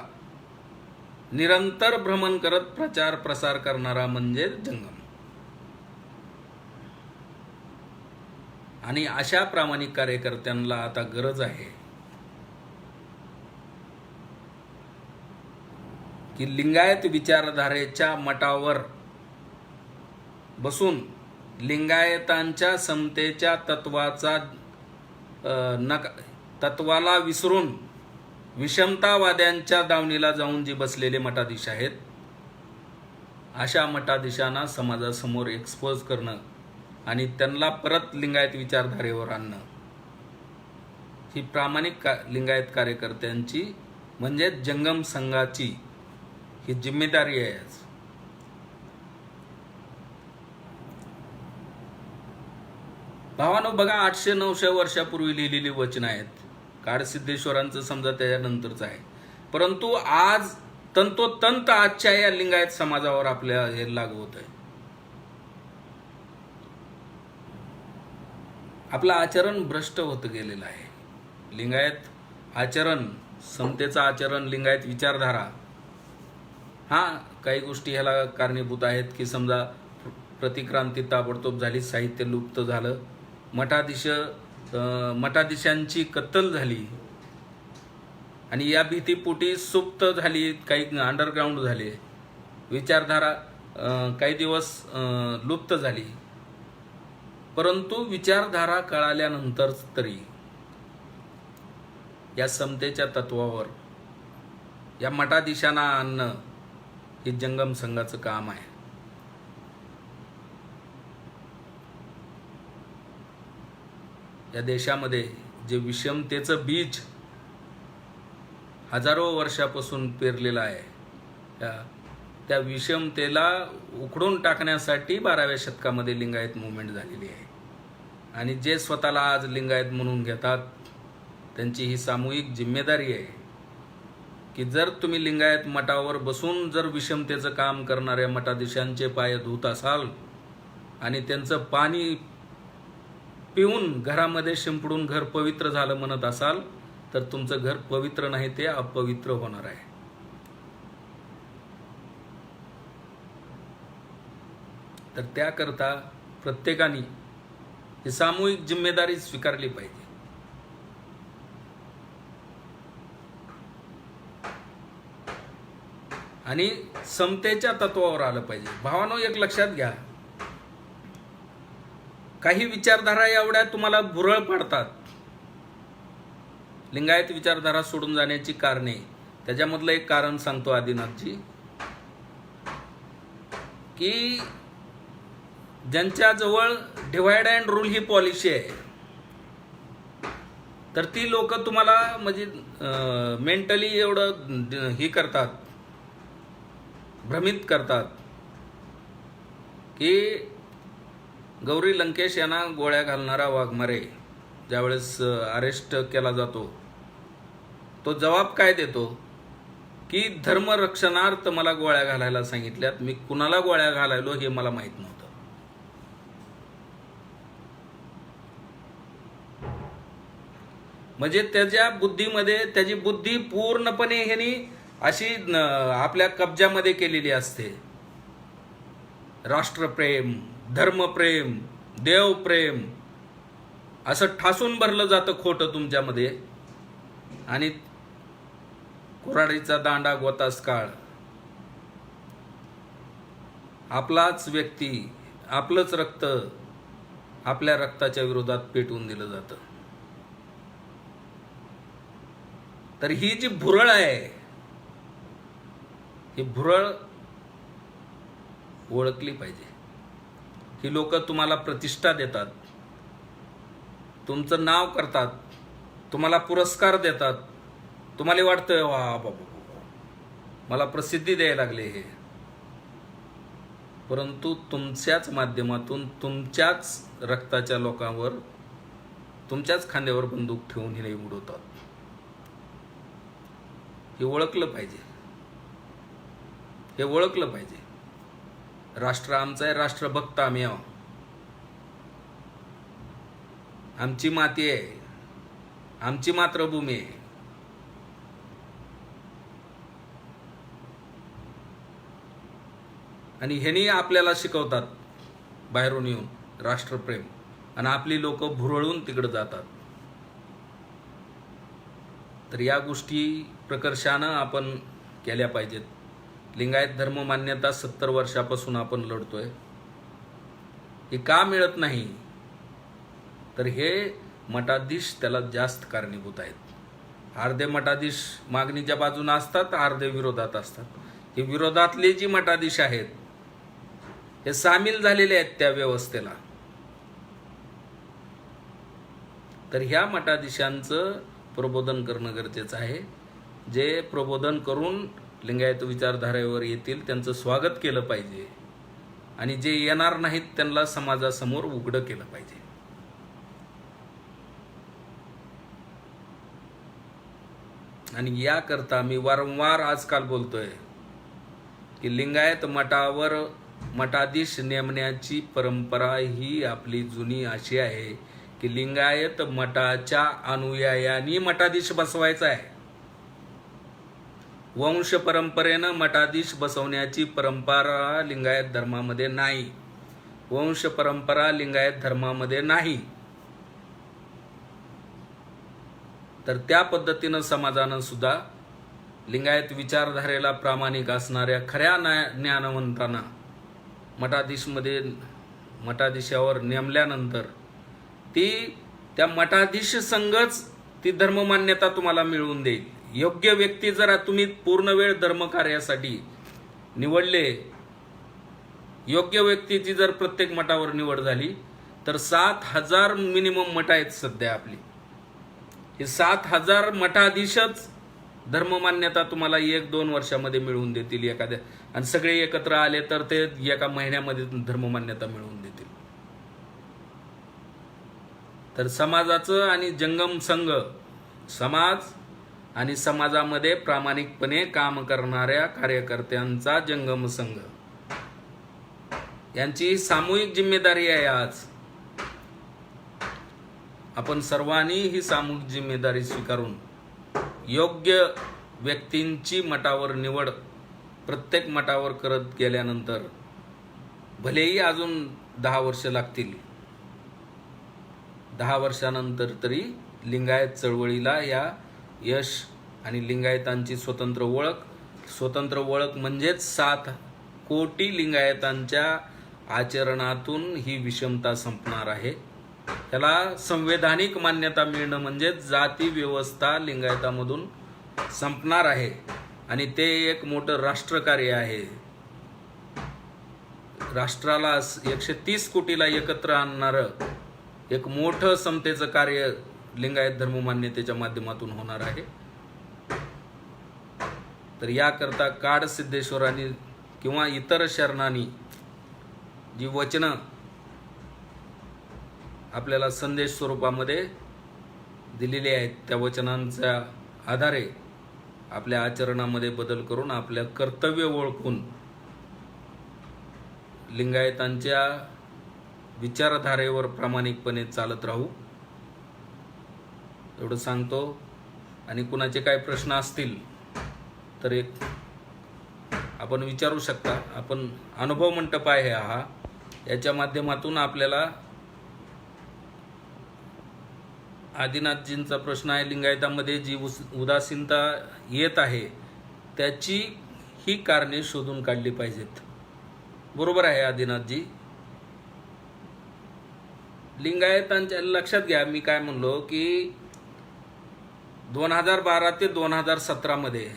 निरंतर भ्रमण करत प्रचार प्रसार करणारा म्हणजे जंगम. आणि अशा प्रामाणिक कार्यकर्त्यांना आता गरज आहे की लिंगायत विचारधारेच्या मठावर बसून लिंगायतांच्या समतेच्या तत्वाला विसरून विषमतावाद्यांच्या दावणीला जाऊन जी बसलेले मठाधीश आहेत, अशा मठाधीशांना समाजासमोर एक्सपोज करणं आणि त्यांना परत लिंगायत विचारधारेवर आणणं ही प्रामाणिक लिंगायत कार्यकर्त्यांची म्हणजे जंगम संघाची ही जिम्मेदारी आहे. भावानो बघा, 800-900 वर्षापूर्वी लिहिलेली वचनं आहेत. काडसिद्धेश्वरांचं समजा त्याच्यानंतरच आहे, परंतु आज तंतोतंत आजच्या या लिंगायत समाजावर आपल्या हे लागू होत आहे. आपलं आचरण भ्रष्ट होत गेलेलं आहे. लिंगायत आचरण, समतेचं आचरण, लिंगायत विचारधारा, हा काही गोष्टी ह्याला कारणीभूत आहेत की समजा प्रतिक्रांती ताबडतोब झाली, साहित्य लुप्त झालं, मठाधीशांची कत्तल झाली आणि या भीतीपोटी सुप्त झाली, काही अंडरग्राऊंड झाले, विचारधारा काही दिवस लुप्त झाली. परंतु विचारधारा कळाल्यानंतर तरी या समतेच्या तत्वावर या मठाधीशांना आणणं हे जंगम संघाचं काम आहे. या देशामध्ये जे विषमतेचं बीज हजारो वर्षापासून पेरलेलं आहे, त्या विषमतेला उखडून टाकण्यासाठी 12व्या शतकामध्ये लिंगायत मुवमेंट झालेली आहे. आणि जे स्वतःला आज लिंगायत म्हणून घेतात त्यांची ही सामूहिक जिम्मेदारी आहे की जर तुम्ही लिंगायत मठावर बसून जर विषमतेचं काम करणाऱ्या मठाधीशांचे पाय धुत असाल आणि त्यांचं पाणी पिऊन घरामध्ये शिंपडून घर पवित्र झालं म्हणत असाल तर तुमचं घर पवित्र नाही, ते अपवित्र होणार आहे. तर त्याकरता प्रत्येकाने ही सामूहिक जिम्मेदारी स्वीकारली पाहिजे. आणि समतेच्या तत्वावर आलं पाहिजे. भावानो, एक लक्षात घ्या, काही विचारधारा एवढ्या तुम्हाला भुरळ पडतात, लिंगायत विचारधारा सोडून जाण्याची कारणे. त्याच्यामधलं एक कारण सांगतो आदिनाथजी, की ज्यांच्याजवळ डिव्हाइड अँड रूल ही पॉलिसी आहे तर ती लोक तुम्हाला म्हणजे मेंटली एवढं ही करतात, भ्रमित करतात की गौरी लंकेश यांना गोळ्या घालणारा वाघमारे ज्यावेळेस अरेस्ट केला जातो तो जबाब काय देतो की धर्मरक्षणार्थ मला गोळ्या घालायला सांगितल्यात, मी कुणाला गोळ्या घालायलो हे मला माहित नव्हतं. म्हणजे त्याच्या बुद्धीमध्ये त्याची बुद्धी पूर्णपणे ह्यांनी अशी आपल्या कब्जामध्ये केलेली असते. राष्ट्रप्रेम, धर्मप्रेम, देवप्रेम असं ठासून भरलं जातं खोटं तुमच्यामध्ये. आणि कुऱ्हाडीचा दांडा गोतास काळ, आपलाच व्यक्ती, आपलंच रक्त आपल्या रक्ताच्या विरोधात पेटवून दिलं जातं. तर ही जी भुरळ आहे, ही भुरळ ओळखली पाहिजे. ही लोक तुम्हाला प्रतिष्ठा देतात, तुमचं नाव करतात, तुम्हाला पुरस्कार देतात, तुम्हाला वाटतं वा बाबा मला प्रसिद्धी द्यायला लागले हे. परंतु तुमच्याच माध्यमातून तुमच्याच रक्ताच्या लोकांवर, तुमच्याच खांद्यावर बंदूक ठेवून हे उडवतात. हे ओळखलं पाहिजे, हे ओळखलं पाहिजे. राष्ट्र आमचं आहे, राष्ट्रभक्त आम्ही आहोत. आमची माती आहे, आमची मातृभूमी आहे. आणि ह्यांनी आपल्याला शिकवतात बाहेरून येऊन राष्ट्रप्रेम, आणि आपली लोक भुरळून तिकडे जातात. तर या गोष्टी प्रकर्षानं आपण केल्या पाहिजेत. लिंगायत धर्म मान्यता 70 वर्षापासून आपण लढतोय. हे का मिळत नाही? तर हे मठाधीश त्याला जास्त कारणीभूत आहेत. अर्धे मठाधीश मागणीच्या बाजूने असतात, अर्धे विरोधात असतात. हे विरोधातले जी मठाधीश आहेत हे सामील झालेले आहेत त्या व्यवस्थेला. तर ह्या मठाधीशांचं प्रबोधन करणं गरजेचं आहे. जे प्रबोधन करून लिंगायत विचारधारेवर येतील त्यांचं स्वागत केलं पाहिजे, आणि जे येणार नाहीत त्यांना समाजासमोर उघडं केलं पाहिजे. आणि याकरता मी वारंवार आजकाल बोलतोय की लिंगायत मठावर मठाधीश नेमण्याची परंपरा ही आपली जुनी अशी आहे की लिंगायत मठाच्या अनुयायांनी मठाधीश बसवायचा आहे. वंश परंपरेनं मठाधीश बसवण्याची परंपरा लिंगायत धर्मामध्ये नाही. वंश परंपरा लिंगायत धर्मामध्ये नाही. तर त्या पद्धतीनं समाजानं सुद्धा लिंगायत विचारधारेला प्रामाणिक असणाऱ्या खऱ्या ज्ञानवंतांना मठाधीशावर नेमल्यानंतर ती त्या मठाधीश संघच ती धर्ममान्यता तुम्हाला मिळवून देईल. योग्य व्यक्ती जर तुम्ही पूर्ण वेळ धर्मकार्यासाठी निवडले, योग्य व्यक्तीची जर प्रत्येक मठावर निवड झाली तर 7,000 मिनिमम मठ आहेत सध्या आपली. हे 7,000 मठाधीशच धर्ममान्यता तुम्हाला 1-2 वर्षामध्ये मिळवून देतील एखाद्या, आणि सगळे एकत्र आले तर ते एका महिन्यामध्ये धर्ममान्यता मिळवून देतील. तर समाजाचं आणि जंगम संघ, समाज आणि समाजामध्ये प्रामाणिकपणे काम करणाऱ्या कार्यकर्त्यांचा जंगम संघ, यांची सामूहिक जिम्मेदारी आहे. आज आपण सर्वांनी ही सामूहिक जिम्मेदारी स्वीकारून योग्य व्यक्तींची मठावर निवड प्रत्येक मठावर करत गेल्यानंतर, भलेही अजून 10 वर्ष लागतील, 10 वर्षानंतर तरी लिंगायत चळवळीला या यश आणि लिंगायतांची स्वतंत्र ओळख म्हणजेच 7 कोटी लिंगायतांच्या आचरणातून ही विषमता संपणार आहे. त्याला संवैधानिक मान्यता मिळणं म्हणजे जाती व्यवस्था लिंगायतामधून संपणार आहे, आणि ते एक मोठं राष्ट्रकार्य आहे. राष्ट्राला 130 कोटीला एकत्र आणणारं एक मोठं समतेचं कार्य लिंगायत धर्ममान्यतेच्या माध्यमातून होणार आहे. तर याकरता काड सिद्धेश्वरांनी किंवा इतर शरणांनी जी वचनं आपल्याला संदेश स्वरूपामध्ये दिलेली आहेत, त्या वचनांच्या आधारे आपल्या आचरणामध्ये बदल करून आपल्या कर्तव्य ओळखून लिंगायतांच्या विचारधारेवर प्रामाणिकपणे चालत राहू, एवढं सांगतो. आणि कुणाचे काय प्रश्न असतील तर एक आपण विचारू शकता. आपण अनुभव मंटप आहे हा, याच्या माध्यमातून आपल्याला आदिनाथजींचा प्रश्न आहे, लिंगायतामध्ये जी उदासीनता येत आहे त्याची ही कारणे शोधून काढली पाहिजेत. बरोबर आहे आदिनाथजी. लिंगायतांच्या लक्षात घ्या, मी काय म्हणलो की 2012 ते 2017 मध्ये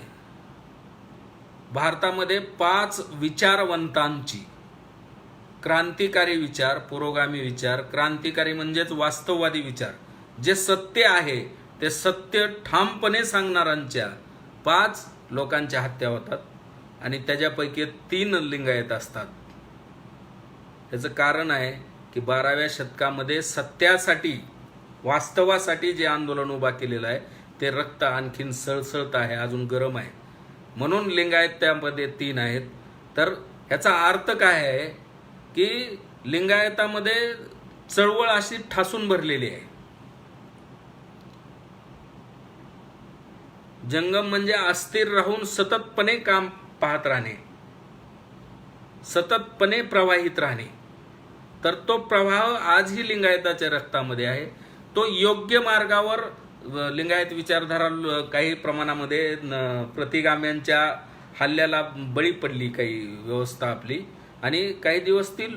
भारतामध्ये 5 विचारवंतांची, क्रांतिकारी विचार, पुरोगामी विचार, क्रांतिकारी म्हणजेच वास्तववादी विचार, जे सत्य आहे ते सत्य ठामपणे सांगणाऱ्यांच्या 5 लोकांच्या हत्या होतात, आणि त्याच्यापैकी 3 लिंगायत असतात. याचं कारण आहे की 12व्या शतकामध्ये सत्यासाठी, वास्तवासाठी जे आंदोलन उभा केलेलं आहे ते रक्त आणखीन सळसळत आहे, अजून गरम आहे. म्हणून लिंगायत त्यामध्ये 3 आहेत. तर ह्याचा अर्थ काय आहे की लिंगायतामध्ये चळवळ अशी ठासून भरलेली आहे. जंगम म्हणजे अस्थिर राहून सततपणे काम पाहत राहणे, सततपणे प्रवाहित राहणे. तर तो प्रवाह आजही लिंगायताच्या रक्तामध्ये आहे. तो योग्य मार्गावर लिंगायत विचारधारा काही प्रमाणामध्ये प्रतिगाम्यांच्या हल्ल्याला बळी पडली, काही व्यवस्था आपली, आणि काही दिवस ती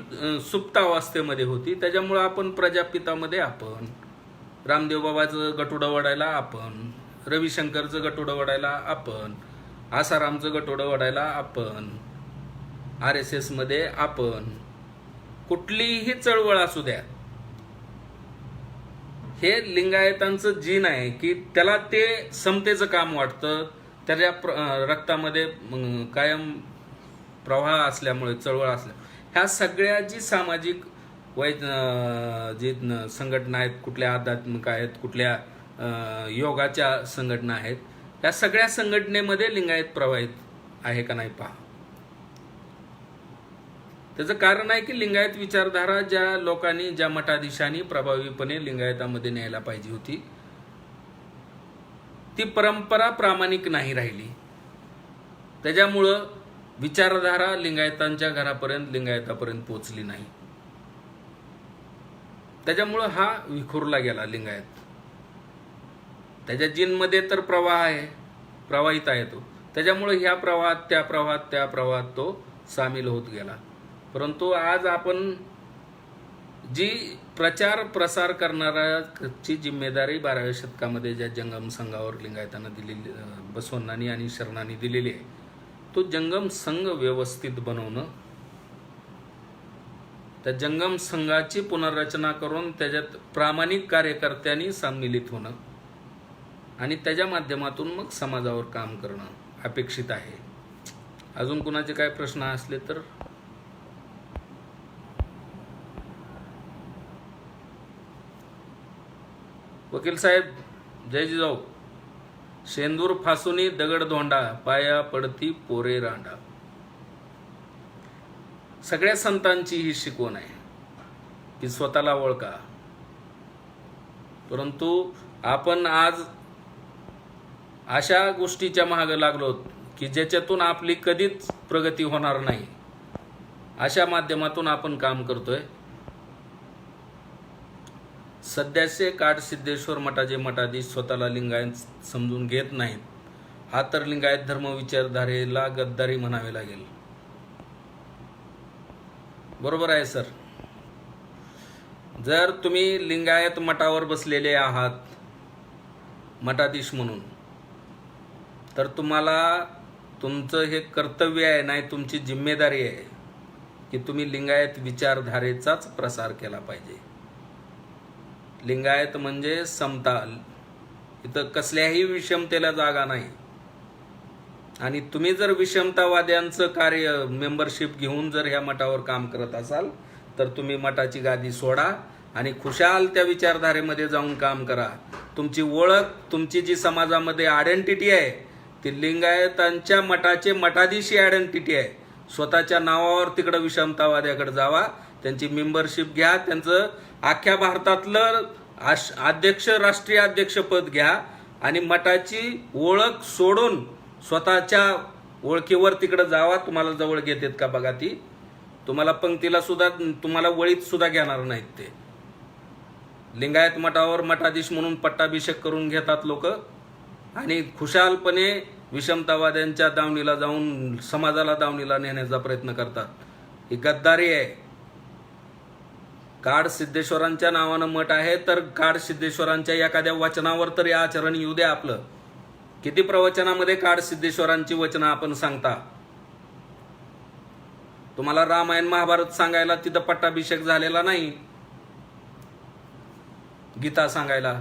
सुप्तावस्थेमध्ये होती. त्याच्यामुळं आपण प्रजापितामध्ये आपण रामदेव बाबाचं गटुडं वडायला आपण, रविशंकरचं गटुडं वडायला आपण, आसारामचं गटुडं वडायला आपण, RSS मध्ये आपण, कुठलीही चळवळ असू द्या, हे लिंगायतांचं जीन आहे की त्याला ते समतेचं काम वाटतं. त्याच्या रक्तामध्ये कायम प्रवाह असल्यामुळे, चळवळ असल्यामुळे ह्या सगळ्या जी सामाजिक जी संघटना आहेत, कुठल्या आध्यात्मिक आहेत, कुठल्या योगाच्या संघटना आहेत, त्या सगळ्या संघटनेमध्ये लिंगायत प्रवाहित आहे का नाही पहा. त्याचं कारण आहे की लिंगायत विचारधारा ज्या लोकांनी, ज्या मठाधीशांनी प्रभावीपणे लिंगायतामध्ये न्यायला पाहिजे होती, ती परंपरा प्रामाणिक नाही राहिली. त्याच्यामुळं विचारधारा लिंगायतांच्या घरापर्यंत, लिंगायतापर्यंत पोचली नाही. त्याच्यामुळं हा विखुरला गेला लिंगायत. त्याच्या जीनमध्ये तर प्रवाह आहे, प्रवाहित आहे तो. त्याच्यामुळे ह्या प्रवाहात, त्या प्रवाहात, त्या प्रवाहात तो सामील होत गेला. परंतु आज आपण जी प्रचार प्रसार करणाऱ्याची जिम्मेदारी 12व्या शतकामध्ये ज्या जंगम संघावर लिंगायतांना दिलेली, बसवण्णांनी आणि शरणांनी दिलेली आहे, तो जंगम संघ व्यवस्थित बनवणं, त्या जंगम संघाची पुनर्रचना करून त्याच्यात प्रामाणिक कार्यकर्त्यांनी सम्मिलित होणं आणि त्याच्या माध्यमातून मग समाजावर काम करणं अपेक्षित आहे. अजून कुणाचे काय प्रश्न असले तर. वकील साहेब, जय जिजाऊ. शेंदूर फासुनी दगड धोंडा, पाया पडती पोरे रांडा. सगळ्या संतांची ही शिकवण आहे की स्वतःला ओळखा. परंतु आपण आज अशा गोष्टीच्या मागे लागलो की ज्याच्यातून आपली कधीच प्रगती होणार नाही, अशा माध्यमातून आपण काम करतोय. सध्याचे काडसिद्धेश्वर मठाचे मठाधीश स्वतःला लिंगायत समजून घेत नाहीत. हा तर लिंगायत धर्म विचारधारेला गद्दारी म्हणावे लागेल. बरोबर आहे सर. जर तुम्ही लिंगायत मठावर बसलेले आहात मठाधीश म्हणून, तर तुम्हाला तुमचं हे कर्तव्य आहे, नाही तुमची जिम्मेदारी आहे की तुम्ही लिंगायत विचारधारेचाच प्रसार केला पाहिजे. लिंगायत म्हणजे समता, इथं कसल्याही विषमतेला जागा नाही. आणि तुम्ही जर विषमतावाद्यांचं कार्य, मेंबरशिप घेऊन जर ह्या मठावर काम करत असाल, तर तुम्ही मठाची गादी सोडा आणि खुशाल त्या विचारधारेमध्ये जाऊन काम करा. तुमची ओळख, तुमची जी समाजामध्ये आयडेंटिटी आहे, ती लिंगायतांच्या मठाचे मठाधीशी आयडेंटिटी आहे. स्वतःच्या नावावर तिकडं विषमतावाद्याकडे जावा, त्यांची मेंबरशिप घ्या, त्यांचं अख्ख्या भारतातलं अध्यक्ष, राष्ट्रीय अध्यक्षपद घ्या आणि मठाची ओळख सोडून स्वतःच्या ओळखीवर तिकडे जावा. तुम्हाला जवळ घेतात का बघा. ती तुम्हाला पंक्तीला सुद्धा, तुम्हाला वळीत सुद्धा घेणार नाहीत. ते लिंगायत मठावर मठाधीश म्हणून पट्टाभिषेक करून घेतात लोक आणि खुशालपणे विषमतावाद्यांच्या दावणीला जाऊन समाजाला दावणीला नेण्याचा प्रयत्न करतात. ही गद्दारी आहे. काडसिद्धेश्वरांच्या नावानं मठ आहे, तर काडसिद्धेश्वरांच्या एखाद्या वचनावर तरी आचरण येऊ द्या आपलं. किती प्रवचनामध्ये काडसिद्धेश्वरांची वचनं आपण सांगता. तुम्हाला रामायण महाभारत सांगायला तिथं पट्टाभिषेक झालेला नाही. गीता सांगायला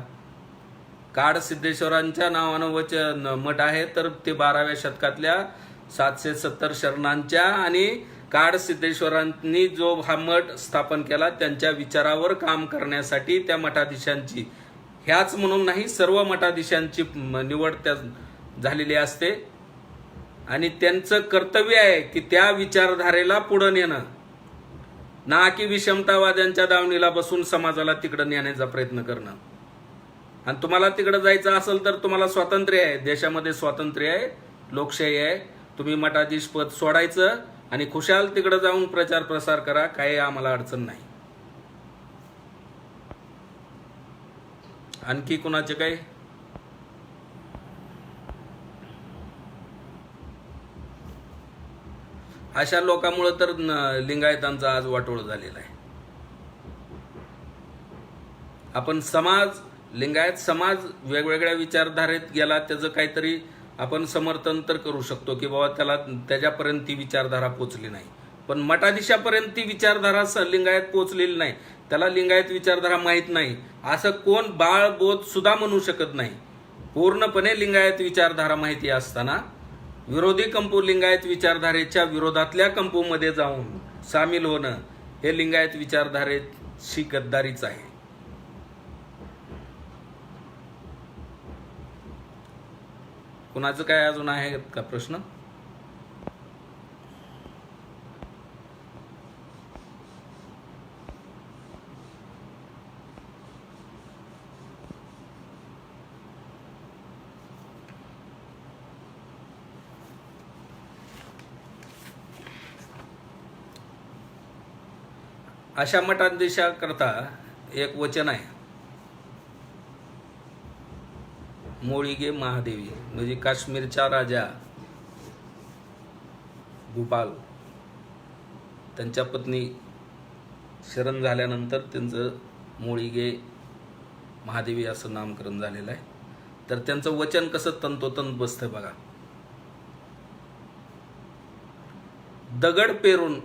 काडसिद्धेश्वरांच्या नावानं वचन मठ आहे, तर ते 12व्या शतकातल्या 770 शरणांच्या आणि काड सिद्धेश्वरांनी जो हा मठ स्थापन केला त्यांच्या विचारावर काम करण्यासाठी त्या मठाधीशांची, ह्याच म्हणून नाही सर्व मठाधीशांची निवड त्या झालेली असते आणि त्यांचं कर्तव्य आहे की त्या विचारधारेला पुढे नेणं, ना की विषमतावाद्यांच्या दावणीला बसून समाजाला तिकडं नेण्याचा प्रयत्न करणं. आणि तुम्हाला तिकडं जायचं असेल तर तुम्हाला स्वातंत्र्य आहे, देशामध्ये स्वातंत्र्य आहे, लोकशाही आहे. तुम्ही मठाधीश पद सोडायचं आणि खुशाल तिकडं जाऊन प्रचार प्रसार करा, काही आम्हाला अडचण नाही. आणखी कुणाचे काही? अशा लोकांमुळे तर लिंगायतांचा आज वाटोळ झालेला आहे. आपण समाज, लिंगायत समाज वेगवेगळ्या विचारधारेत गेला, त्याचं काहीतरी आपण समर्थन तर करू शकतो की बाबा त्याच्यापर्यंत ती विचारधारा पोचली नाही. पण मठाधीशापर्यंत ती विचारधारा लिंगायत पोचलेली नाही, त्याला लिंगायत विचारधारा माहीत नाही, असं कोण बाळबोध सुद्धा म्हणू शकत नाही. पूर्णपणे लिंगायत विचारधारा माहिती असताना विरोधी कंपू लिंगायत विचारधारेच्या विरोधातल्या कंपूमध्ये जाऊन सामील होणं हे लिंगायत विचारधारेची गद्दारीच आहे. कुणाचं काय अजून आहे का प्रश्न? अशा मठाधीशाकरता एक वचन आहे, मोळीगे महादेवी, म्हणजे काश्मीरच्या राजा भूपाल त्यांच्या पत्नी शरण झाल्यानंतर त्यांचं मोळीगे महादेवी असं नामकरण झालेलं आहे. तर त्यांचं वचन कसं तंतोतंत बसतं बघा. दगड पेरून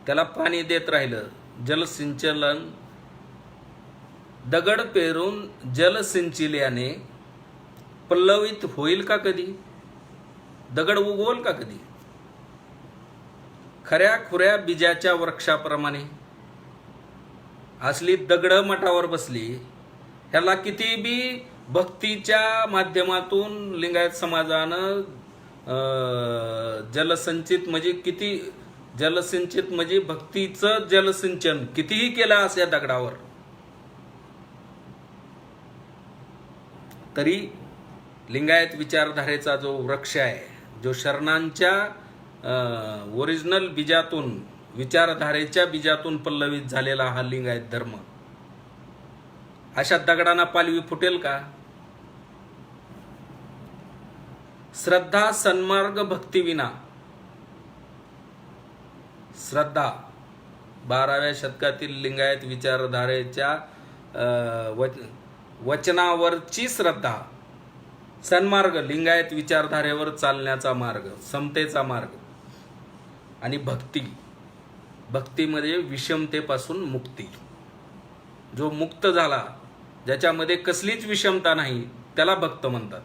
त्याला पाणी देत राहिलं, जलसिंचन, दगड पेरून जल सिंचिल्याने पल्लवित होईल का कधी? दगड उगवल का कधी? खऱ्या खुऱ्या बीजाच्या वृक्षाप्रमाणे असली दगड मठावर बसली, ह्याला किती बी भक्तीच्या माध्यमातून लिंगायत समाजानं जलसंचित म्हणजे किती जलसिंचित म्हणजे भक्तीचं जलसिंचन कितीही केलं असे दगडावर, तरी लिंगायत विचारधारेचा जो वृक्ष आहे, जो शरणांच्या ओरिजिनल बीजातून, विचारधारेच्या बीजातून पल्लवित झालेला हा लिंगायत धर्म, अशा दगडांना पालवी फुटेल का? श्रद्धा सन्मार्ग भक्तीविना, श्रद्धा 12व्या शतकातील लिंगायत विचारधारेच्या वचनावरची श्रद्धा, सन्मार्ग लिंगायत विचारधारेवर चालण्याचा मार्ग, समतेचा मार्ग, आणि भक्ती, भक्तीमध्ये विषमतेपासून मुक्ती. जो मुक्त झाला, ज्याच्यामध्ये कसलीच विषमता नाही, त्याला भक्त म्हणतात.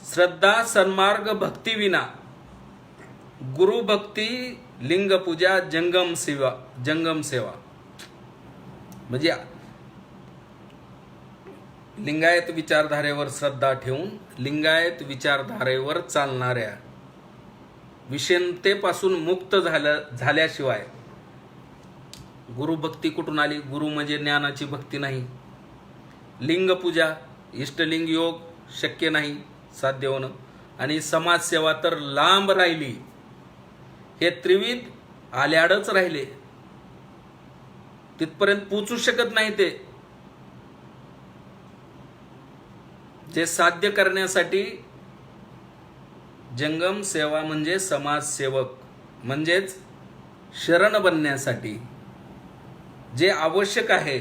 श्रद्धा सन्मार्ग भक्ती विना, गुरु भक्ती, लिंग पूजा, जंगम सेवा, म्हणजे लिंगायत विचारधारेवर श्रद्धा ठेवून लिंगायत विचारधारेवर चालणाऱ्या, विषमतेपासून मुक्त झाल्याशिवाय गुरुभक्ती कुठून आली? गुरु म्हणजे ज्ञानाची भक्ती नाही. लिंगपूजा, इष्टलिंग योग शक्य नाही साध्य होणं, आणि समाजसेवा तर लांब राहिली. हे त्रिविध आल्याडच राहिले, तिथपर्यंत पोचू शकत नाही. ते जे साध्य करण्यासाठी जंगम सेवा म्हणजे समाजसेवक, म्हणजेच शरण बनण्यासाठी जे आवश्यक आहे,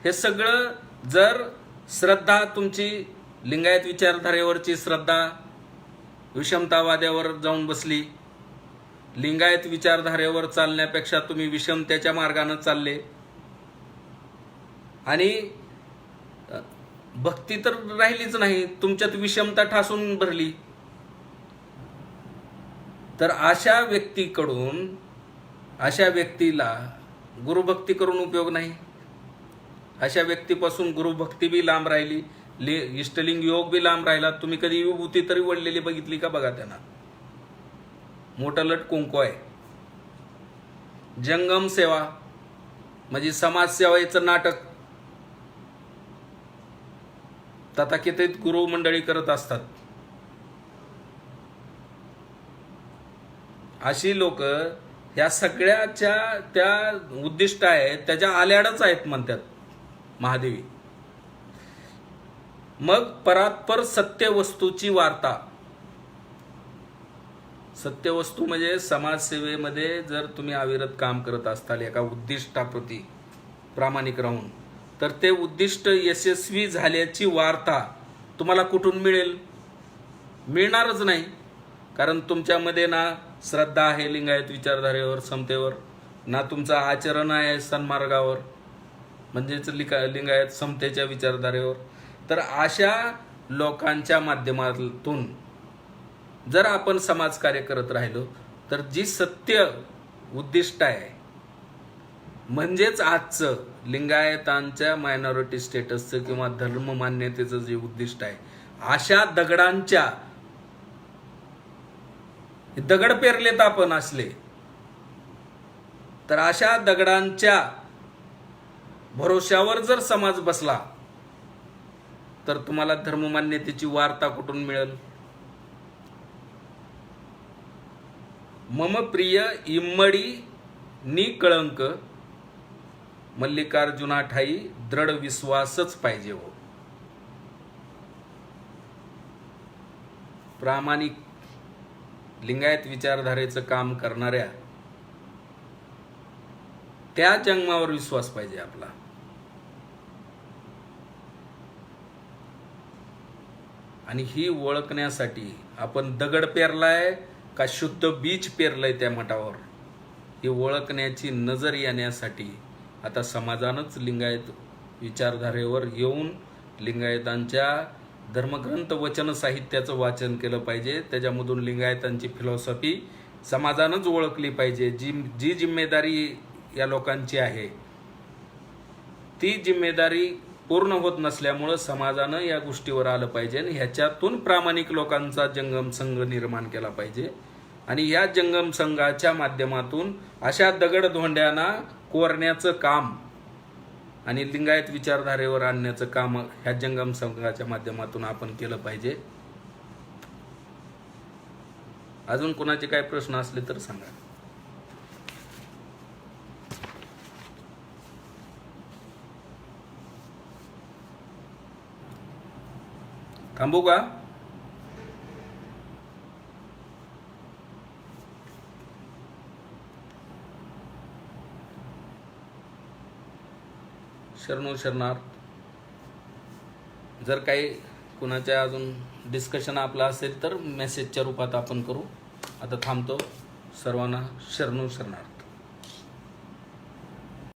हे सगळं जर श्रद्धा तुमची लिंगायत विचारधारेवरची श्रद्धा विषमतावाद्यावर जाऊन बसली, लिंगायत विचारधारेवर चालण्यापेक्षा तुम्ही विषमतेच्या मार्गाने चालले, आणि भक्ती तर राहिलीच नाही, तुमच्यात विषमता ठासून भरली. तर अशा व्यक्तीला गुरुभक्ती करून उपयोग नाही. अशा व्यक्तीपासून गुरुभक्ती बी लांब राहिली, इष्टलिंग योग बी लांब राहिला. तुम्ही कधी विभूती तरी वळलेली बघितली का? बघा त्यांना मोठा लट कुंकू आहे. जंगम सेवा म्हणजे समाजसेवेचं नाटक तथाकथित गुरु मंडळी करत असतात. अशी लोक ह्या सगळ्याच्या त्या उद्दिष्ट आहे त्याच्या आल्याडच आहेत म्हणतात महादेवी. मग परात्पर सत्यवस्तूची वार्ता. सत्यवस्तू म्हणजे समाजसेवेमध्ये जर तुम्ही अविरत काम करत असताल एका उद्दिष्टाप्रती प्रामाणिक राहून, तर ते उद्दिष्ट यशस्वी झाल्याची वार्ता तुम्हाला कुठून मिळेल? मिळणारच नाही. कारण तुमच्यामध्ये ना श्रद्धा आहे लिंगायत विचारधारेवर, समतेवर, ना तुमचं आचरण आहे सन्मार्गावर म्हणजेच लिंगायत समतेच्या विचारधारेवर. तर अशा लोकांच्या माध्यमातून जर आपण समाजकार्य करत राहिलो तर जी सत्य उद्दिष्ट आहे म्हणजेच आजचं लिंगायतांच्या मायनॉरिटी स्टेटसचं किंवा धर्म मान्यतेचं जे उद्दिष्ट आहे, अशा दगडांच्या दगड पेरलेत आपण असले तर अशा दगडांच्या भरोश्यावर जर समाज बसला तर तुम्हाला धर्ममान्यतेची वार्ता कुठून मिळेल? मम प्रिय इम्मडी निकळंक मल्लिकार्जुना ठाई दृढ विश्वासच पाहिजे हो. प्रामाणिक लिंगायत विचारधारेचं काम करणाऱ्या त्या जन्मावर विश्वास पाहिजे आपला. आणि ही ओळखण्यासाठी आपण दगड पेरलाय का शुद्ध बीज पेरलंय त्या मठावर, ही ओळखण्याची नजर येण्यासाठी आता समाजानंच लिंगायत विचारधारेवर येऊन लिंगायतांच्या धर्मग्रंथ वचन साहित्याचं वाचन केलं पाहिजे. त्याच्यामधून लिंगायतांची फिलॉसॉफी समाजानंच ओळखली पाहिजे. जी जिम्मेदारी या लोकांची आहे ती जिम्मेदारी पूर्ण होत नसल्यामुळं समाजानं या गोष्टीवर आलं पाहिजे आणि ह्याच्यातून प्रामाणिक लोकांचा जंगम संघ निर्माण केला पाहिजे. आणि या जंगम संघाच्या माध्यमातून अशा दगडधोंड्यांना कोरण्याचं काम आणि लिंगायत विचारधारेवर आणण्याचं काम ह्या जंगम संघाच्या माध्यमातून आपण केलं पाहिजे. अजून कोणाचे काय प्रश्न असले तर सांगा. थांबू का? शरणो शरणार्थ. जर काही कुणाच्या अजून डिस्कशन आपलं असेल तर मेसेजच्या रूपात आपण करू. आता थांबतो. सर्वांना शरणो शरणार्थ.